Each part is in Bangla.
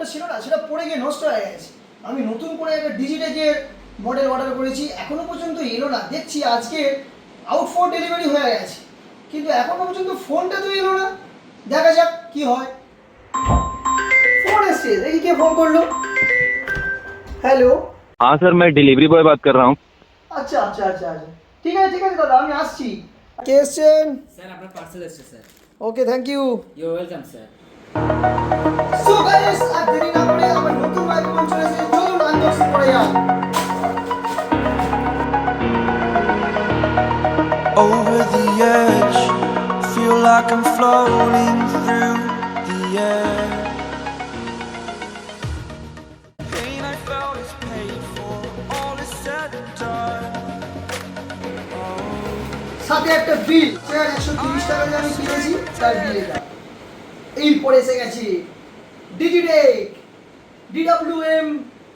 ফোনটা ছিল না সেটা পড়ে গিয়ে নষ্ট হয়ে গেছে। আমি নতুন করে একটা ডিজিটেকের মডেল অর্ডার করেছি, এখনো পর্যন্ত এলো না। দেখছি আজকে আউট ফর ডেলিভারি হয়ে গেছে, কিন্তু এখনো পর্যন্ত ফোনটা তো এলো না। দেখা যাক কি হয়। ফোন এসছে, দেখি কে ফোন করলো। হ্যালো। हाँ सर, मैं डिलीवरी बॉय बात कर रहा हूँ। আচ্ছা আচ্ছা আচ্ছা আচ্ছা, ঠিক আছে ঠিক আছে দাদা, আমি আসছি। কে এসছেন? স্যার আপনার পার্সেল এসেছে sir. Okay, thank you. You welcome sir. So guys, আর দেরি না করে আমার নতুন মাইক্রোফোন চলে এসেছে, চলুন আনবক্সিং করে যাক। Over the edge, feel like I'm floating through the air. Pain I felt is paid for, all is said and done. সাথে একটা বিল, স্যার 130 টাকা দিয়ে আমি কিনেছি, তার বিল এটা। এরপরে এসে গেছে ডিজিটেক DWM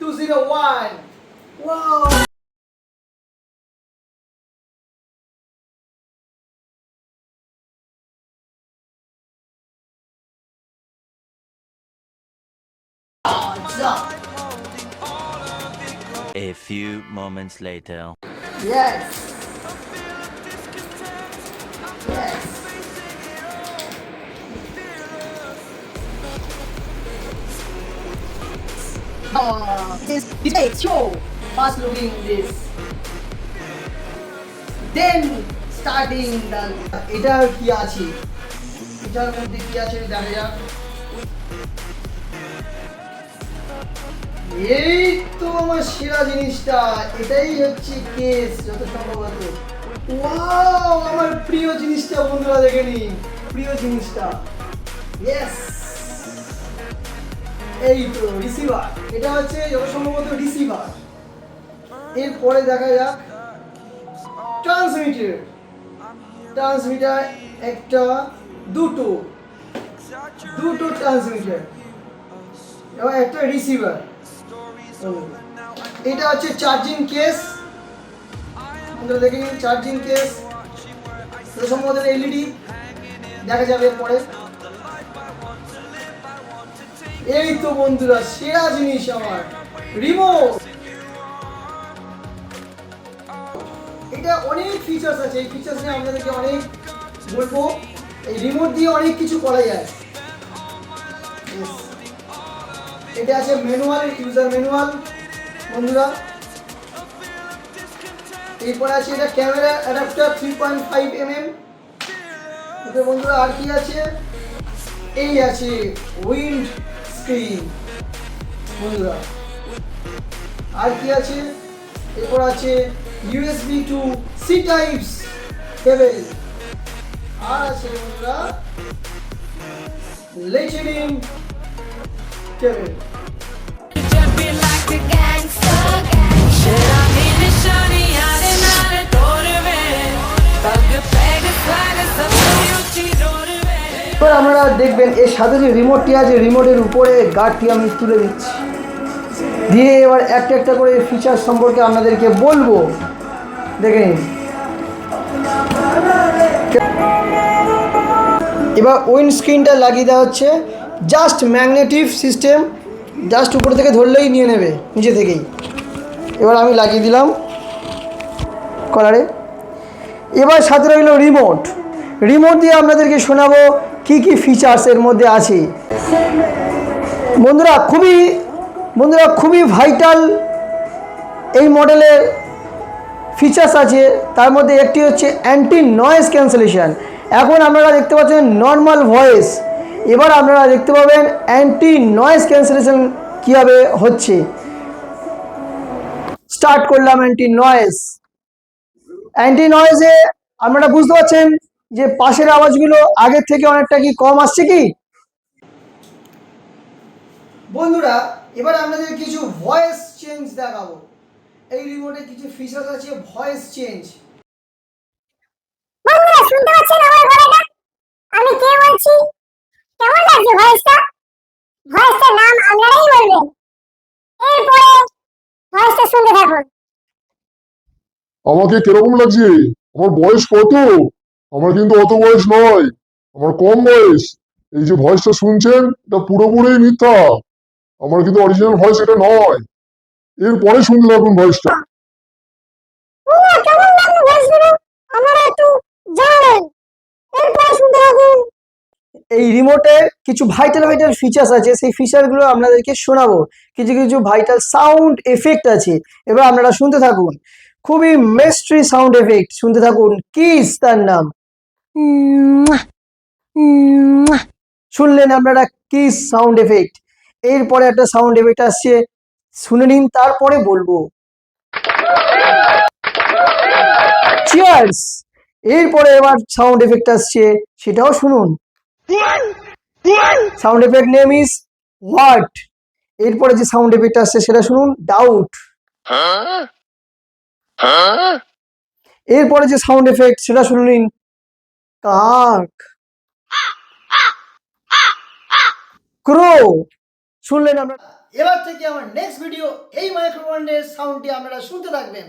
201। ওয়াও, আচ্ছা, A few moments later. Yes yes. This DJI show fast looking this, then starting the এটা কি আছে, এটার মধ্যে কি আছে দেখা যাক। এই তো আমার সেরা জিনিসটা, এটাই হচ্ছে কেস যত সম্ভবত। ওয়াও, আমার প্রিয় জিনিসটা বন্ধুরা দেখে নিন, প্রিয় জিনিসটা। ইয়েস, এই তো রিসিভার, এটা হচ্ছে যত সম্ভবত রিসিভার। এরপরে দেখা যাক ট্রান্সমিটার। ট্রান্সমিটার একটা, দুটো ট্রান্সমিটার এবং একটা রিসিভার। এটা হচ্ছে চার্জিং কেস, আপনারা দেখে নিন চার্জিং কেস, সম্ভবত এলইডি, দেখা যাবে পরে। এই তো বন্ধুরা সেরা জিনিস আমার রিমোট। এটা অনেক ফিচার্স আছে, এই ফিচার্স নিয়ে আপনাদেরকে অনেক বলবো। এই রিমোট দিয়ে অনেক কিছু করা যায়। Yes. এটা আছে ম্যানুয়াল, ইউজার ম্যানুয়াল বন্ধুরা। এরপর আছে এটা ক্যামেরা অ্যাডাপ্টার 3.5 mm। ওকে বন্ধুরা, আর কি আছে? এই আছে উইন্ড স্ক্রিন বন্ধুরা। আর কি আছে? এরপর আছে USB to C টাইপস কেবল। আর আছে বন্ধুরা লিথিয়াম কেবল। এবার আপনারা দেখবেন এর সাথে যে রিমোটটি আছে, রিমোটের উপরে গার্ডটি আমি তুলে দিচ্ছি, দিয়ে এবার একটা একটা করে ফিচার সম্পর্কে আপনাদেরকে বলবো, দেখে নিন। এবার উইন্ড স্ক্রিনটা লাগিয়ে দেওয়া হচ্ছে, জাস্ট ম্যাগনেটিক সিস্টেম, জাস্ট উপর থেকে ধরলেই নিয়ে নেবে নিচে থেকেই। এবার আমি লাগিয়ে দিলাম কলারে। এবার সাথে রইল রিমোট। রিমোট দিয়ে আপনাদেরকে শোনাবো কি কি ফিচার্স এর মধ্যে আছে। বন্ধুরা খুবই ভাইটাল এই মডেলের ফিচার্স আছে। তার মধ্যে একটি হচ্ছে অ্যান্টি নয়েজ ক্যান্সেলেশন। এখন আপনারা দেখতে পাচ্ছেন নর্মাল ভয়েস, এবার আপনারা দেখতে পাবেন অ্যান্টি নয়েজ ক্যান্সেলেশন কীভাবে হচ্ছে। স্টার্ট করলাম অ্যান্টি নয়েজে আপনারা বুঝতে পারছেন যে পাশের আওয়াজগুলো আগের থেকে অনেকটা কি কম আসছে কি বন্ধুরা। এবার আপনাদের কিছু ভয়েস চেঞ্জ দেখাবো। এই রিমোটে কিছু ফিচার্স আছে ভয়েস চেঞ্জ। বন্ধুরা শুনতে পাচ্ছেন আমার গলাটা? আমি কে বলছি? কেমন লাগছে ভয়েসটা? ভয়েসটার নাম আপনারাই বলবেন। এরপরে ভয়েসটা শুনতে থাকুন। আমাকে কিরকম লাগছে? আমার বয়স কত? আমার কিন্তু অত বয়স নয়, আমার কম বয়স। এই যে ভয়েসটা শুনছেন এটা পুরোপুরি মিথ্যা। আমার কিন্তু অরিজিনাল ভয়েস এটা নয়। এরপরে শুনতে থাকুন ভয়েসটা। ওমা কেমন লাগলো ভয়েসগুলো আমরা একটু জানাবেন এরপরে শুনতে থাকুন। এই রিমোটের কিছু ভাইটাল ভাইটাল ফিচার্স আছে, সেই ফিচারগুলো আপনাদেরকে শোনাবো। কিছু কিছু ভাইটাল সাউন্ড এফেক্ট আছে, এবার আপনারা শুনতে থাকুন। খুবই মিস্ট্রি সাউন্ড এফেক্ট, শুনতে থাকুন। কিস তার নাম, শুনলেন আপনারা কিস সাউন্ড এফেক্ট। এরপরে একটা সাউন্ড এফেক্ট আসছে, শুনে নিন, তারপরে বলবো। চিয়ার্স। এরপরে এবার সাউন্ড এফেক্ট আসছে, সেটাও শুনুন। Sound effect name is what. এরপরে যে সাউন্ড এফেক্ট আসছে সেটা শুনুন, ডাউট। এরপরে যে সাউন্ড এফেক্ট সেটা শুনুন, কাক। ক্রো। শুনলেন আপনারা। এবার থেকে আমার নেক্সট ভিডিও এই মাইক্রোফোনের সাউন্ডটি আপনারা শুনতে থাকবেন।